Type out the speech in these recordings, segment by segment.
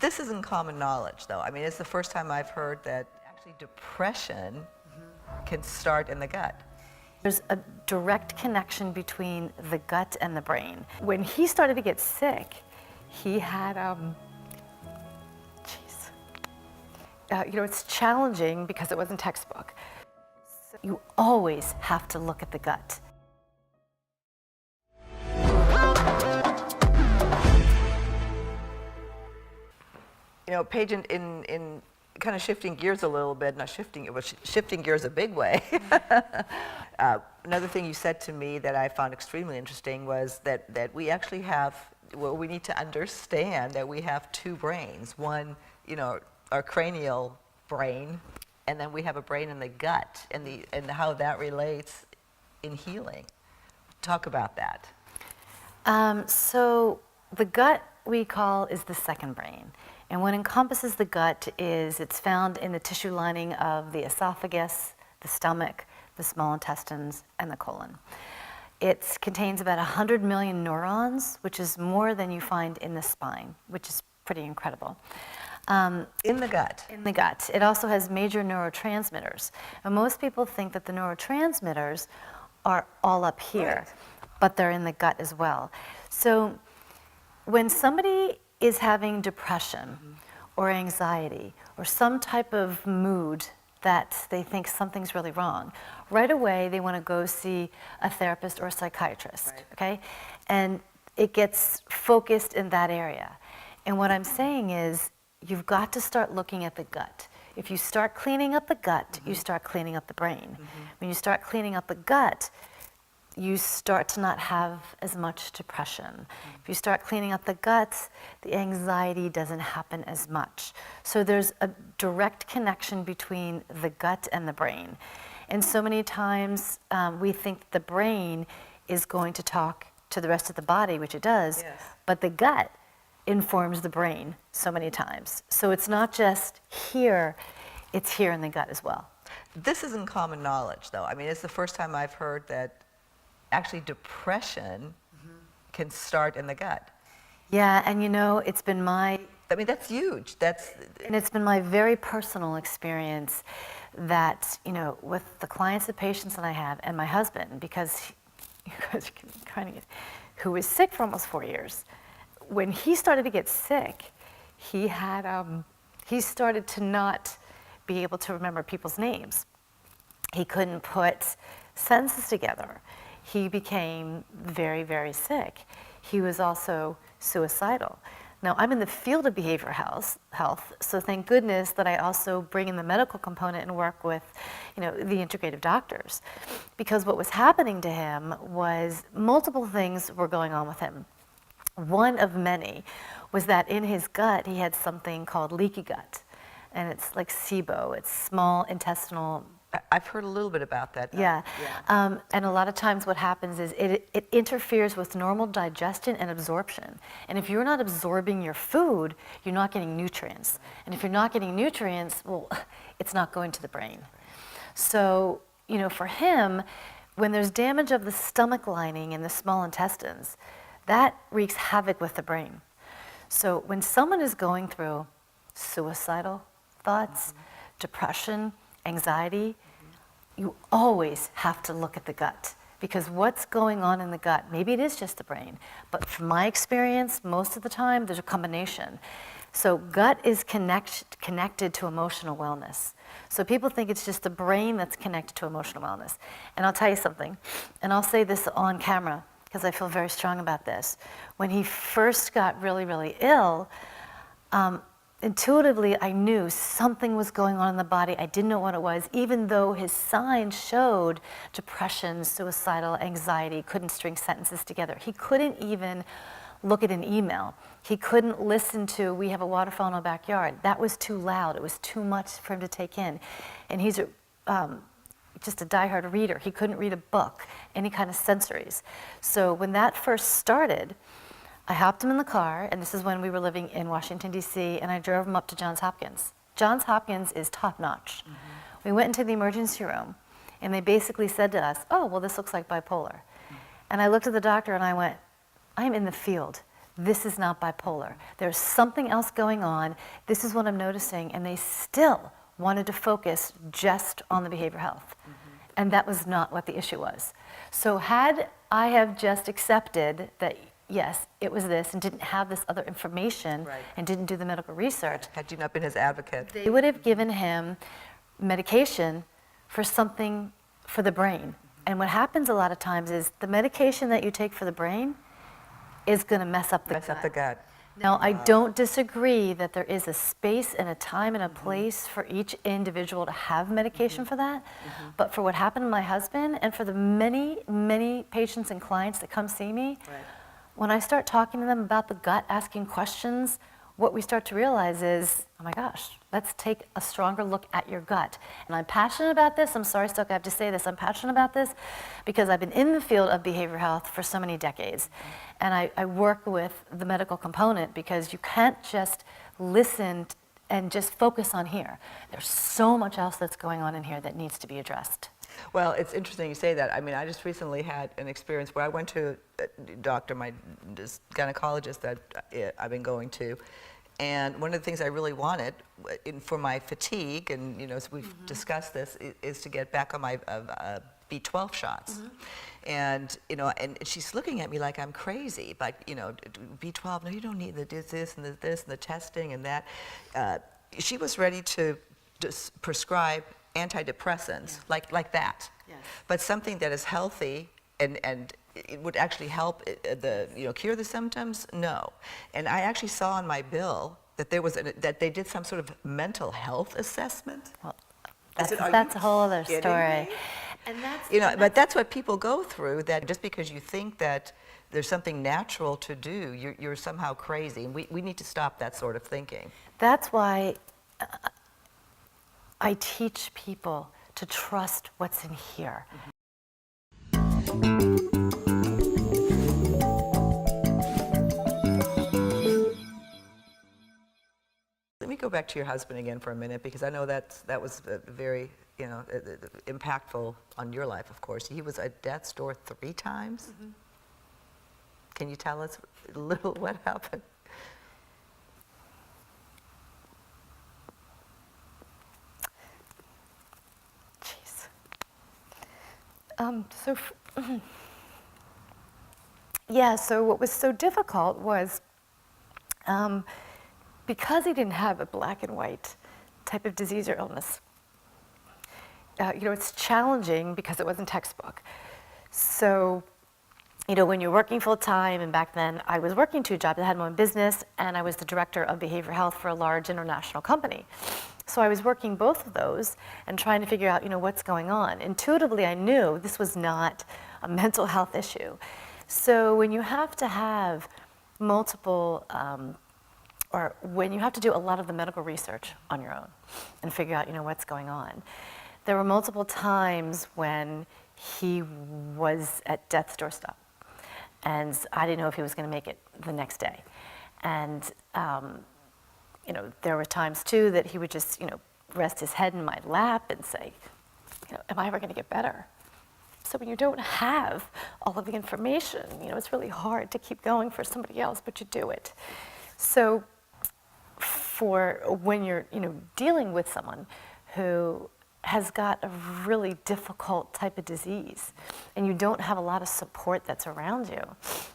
This isn't common knowledge, though. I mean, it's the first time I've heard that actually depression can start in the gut. There's a direct connection between the gut and the brain. When he started to get sick, he had, it's challenging because it wasn't textbook. So you always have to look at the gut. You know, Paige, in kind of shifting gears a little bit, not shifting, it was shifting gears a big way. Another thing you said to me that I found extremely interesting was that we actually have, well, we need to understand that we have two brains. One, you know, our cranial brain, and then we have a brain in the gut, and how that relates in healing. Talk about that. So the gut we call is the second brain. And what encompasses the gut is it's found in the tissue lining of the esophagus, the stomach, the small intestines, and the colon. It contains about 100 million neurons, which is more than you find in the spine, which is pretty incredible. In the gut? In the gut. It also has major neurotransmitters. And most people think that the neurotransmitters are all up here, right, but they're in the gut as well. So when somebody is having depression or anxiety or some type of mood that they think something's really wrong, right away they want to go see a therapist or a psychiatrist, right, okay? And it gets focused in that area. And what I'm saying is you've got to start looking at the gut. If you start cleaning up the gut, you start cleaning up the brain. When you start cleaning up the gut, you start to not have as much depression. If you start cleaning up the gut, the anxiety doesn't happen as much. So there's a direct connection between the gut and the brain. And so many times we think the brain is going to talk to the rest of the body, which it does, yes, but the gut informs the brain so many times. So it's not just here, it's here in the gut as well. This isn't common knowledge, though. I mean, it's the first time I've heard that actually depression can start in the gut. Yeah, and you know, it's been my... I mean, that's huge. And it's been my very personal experience that, you know, with the clients and patients that I have, and my husband, because who was sick for almost 4 years, when he started to get sick, he had, he started to not be able to remember people's names. He couldn't put sentences together. He became very, very sick. He was also suicidal. Now, I'm in the field of behavioral health, so thank goodness that I also bring in the medical component and work with, you know, the integrative doctors. Because what was happening to him was multiple things were going on with him. One of many was that in his gut, he had something called leaky gut. And it's like SIBO, it's small intestinal. I've heard a little bit about that. Yeah, and a lot of times what happens is it interferes with normal digestion and absorption. And if you're not absorbing your food, you're not getting nutrients. And if you're not getting nutrients, well, it's not going to the brain. So, you know, for him, when there's damage of the stomach lining and the small intestines, that wreaks havoc with the brain. So when someone is going through suicidal thoughts, depression, anxiety, you always have to look at the gut, because what's going on in the gut, maybe it is just the brain, but from my experience, most of the time, there's a combination. So gut is connected to emotional wellness. So people think it's just the brain that's connected to emotional wellness. And I'll tell you something, and I'll say this on camera, because I feel very strong about this. When he first got really, really ill, intuitively, I knew something was going on in the body. I didn't know what it was, even though his signs showed depression, suicidal, anxiety, couldn't string sentences together. He couldn't even look at an email. He couldn't listen to, we have a waterfall in our backyard. That was too loud. It was too much for him to take in. And he's just a diehard reader. He couldn't read a book, any kind of sensories. So when that first started, I hopped him in the car, and this is when we were living in Washington, D.C., and I drove him up to Johns Hopkins. Johns Hopkins is top-notch. We went into the emergency room, and they basically said to us, oh, well, this looks like bipolar. And I looked at the doctor, and I went, I'm in the field. this is not bipolar. There's something else going on. This is what I'm noticing. And they still wanted to focus just on the behavioral health. And that was not what the issue was. So had I have just accepted that, yes, it was this, and didn't have this other information, Right. and didn't do the medical research, Had you not been his advocate. they would have given him medication for something for the brain. And what happens a lot of times is the medication that you take for the brain is going to mess up the Mess gut. up the gut. Now, I don't disagree that there is a space and a time and a place for each individual to have medication for that. But for what happened to my husband and for the many, many patients and clients that come see me, when I start talking to them about the gut, asking questions, what we start to realize is, oh my gosh, let's take a stronger look at your gut. And I'm passionate about this. I'm sorry, Stoke, I have to say this. I'm passionate about this because I've been in the field of behavioral health for so many decades. And I work with the medical component because you can't just listen and just focus on here. There's so much else that's going on in here that needs to be addressed. Well, it's interesting you say that. I mean, I just recently had an experience where I went to a doctor, this gynecologist that I've been going to, and one of the things I really wanted for my fatigue, and as we've discussed this, is to get back on my B12 shots. And and she's looking at me like I'm crazy, but B12, no, you don't need this and the testing and that. She was ready to just prescribe antidepressants like that, but something that is healthy and it would actually help cure the symptoms. No, and I actually saw on my bill that there was that they did some sort of mental health assessment. Well, I said, that's a whole other kidding story. me? And that's, But that's what people go through, that just because you think that there's something natural to do, you're somehow crazy. And we need to stop that sort of thinking. That's why I teach people to trust what's in here. Let me go back to your husband again for a minute, because I know that was very impactful on your life, of course. He was at death's door 3 times. Can you tell us a little what happened? Jeez. So what was so difficult was because he didn't have a black and white type of disease or illness. It's challenging because it wasn't textbook. So, when you're working full time, and back then I was working 2 jobs. I had my own business, and I was the director of behavioral health for a large international company. So I was working both of those and trying to figure out, what's going on. Intuitively, I knew this was not a mental health issue. So when you have to have multiple, or when you have to do a lot of the medical research on your own and figure out, what's going on, there were multiple times when he was at death's doorstep, and I didn't know if he was going to make it the next day. And there were times too that he would just, rest his head in my lap and say, am I ever going to get better? So when you don't have all of the information, it's really hard to keep going for somebody else, but you do it. So for when you're, dealing with someone who has got a really difficult type of disease and you don't have a lot of support that's around you,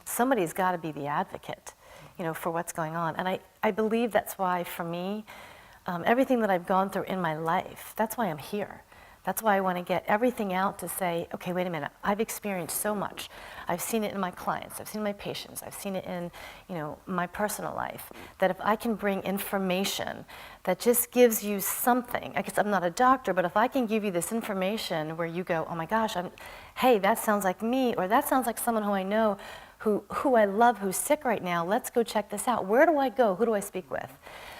somebody's got to be the advocate, for what's going on. And I believe that's why, for me, everything that I've gone through in my life, that's why I'm here. That's why I want to get everything out to say, okay, wait a minute, I've experienced so much. I've seen it in my clients, I've seen my patients, I've seen it in, my personal life, that if I can bring information that just gives you something, I guess I'm not a doctor, but if I can give you this information where you go, oh my gosh, hey, that sounds like me, or that sounds like someone who I know, who I love, who's sick right now, let's go check this out. Where do I go? Who do I speak with?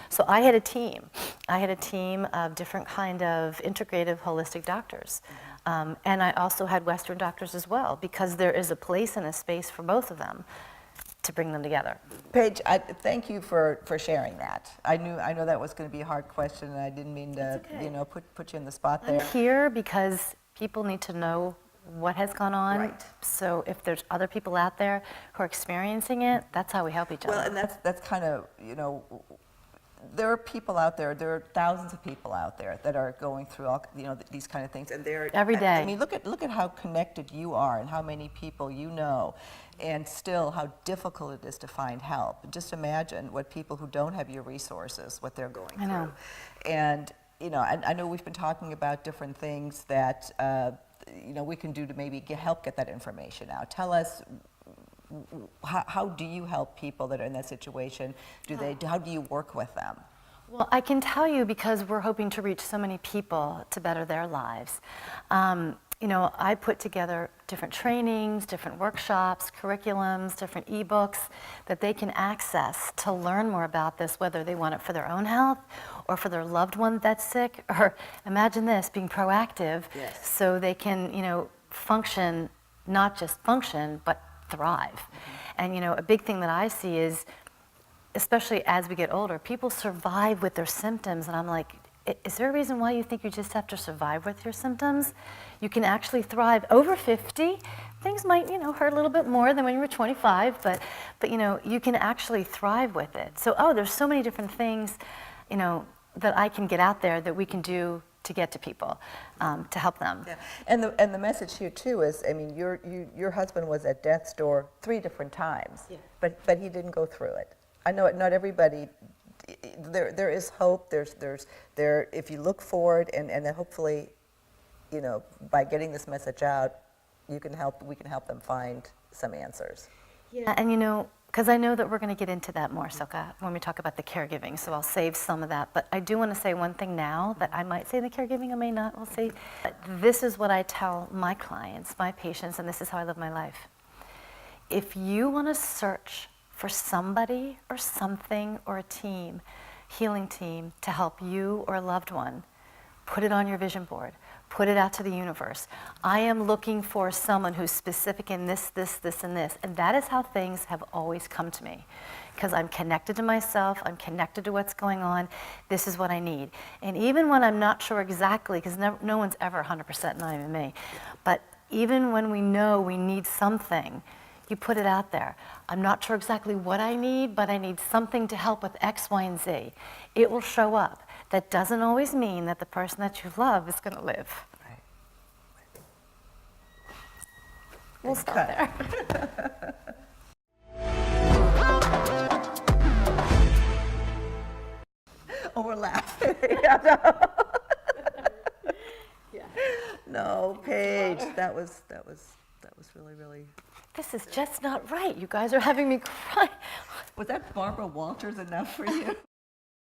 So I had a team. I had a team of different kind of integrative, holistic doctors. And I also had Western doctors as well, because there is a place and a space for both of them to bring them together. Paige, thank you for sharing that. I know that was going to be a hard question, and I didn't mean to, okay. put you in the spot there. I'm here because people need to know what has gone on. Right. So if there's other people out there who are experiencing it, that's how we help each other. Well, and that's kind of, there are people out there, there are thousands of people out there that are going through all, these kind of things, and they're Every day. I mean, look at how connected you are and how many people you know, and still how difficult it is to find help. Just imagine what people who don't have your resources, what they're going through. I know. And I know we've been talking about different things that we can do to maybe help get that information out. Tell us. How do you help people that are in that situation? How do you work with them? Well, I can tell you because we're hoping to reach so many people to better their lives. I put together different trainings, different workshops, curriculums, different ebooks that they can access to learn more about this, whether they want it for their own health or for their loved one that's sick, or imagine this, being proactive. Yes. So they can, function, not just function, but thrive. Mm-hmm. And a big thing that I see is, especially as we get older, people survive with their symptoms, and I'm like, is there a reason why you think you just have to survive with your symptoms? You can actually thrive. Over 50, things might, hurt a little bit more than when you were 25, but you can actually thrive with it. So, there's so many different things, that I can get out there that we can do to get to people, to help them. Yeah. And the message here too is, I mean, your husband was at death's door 3 different times, Yeah. but he didn't go through it. I know not everybody. There is hope. There if you look forward and then hopefully, by getting this message out, we can help them find some answers. Yeah, and because I know that we're going to get into that more, Silka, when we talk about the caregiving, so I'll save some of that. But I do want to say one thing now that I might say in the caregiving, I may not, we'll see. This is what I tell my clients, my patients, and this is how I live my life. If you want to search for somebody or something or a team, healing team, to help you or a loved one, put it on your vision board. Put it out to the universe. I am looking for someone who's specific in this, and this. And that is how things have always come to me. Because I'm connected to myself, I'm connected to what's going on, this is what I need. And even when I'm not sure exactly, because no one's ever 100%, not even me, but even when we know we need something, you put it out there. I'm not sure exactly what I need, but I need something to help with X, Y, and Z. It will show up. That doesn't always mean that the person that you love is going to live. Right. We'll stop there. Oh, we're laughing. No, Paige, that was really, really. This is just not right. You guys are having me cry. Was that Barbara Walters enough for you?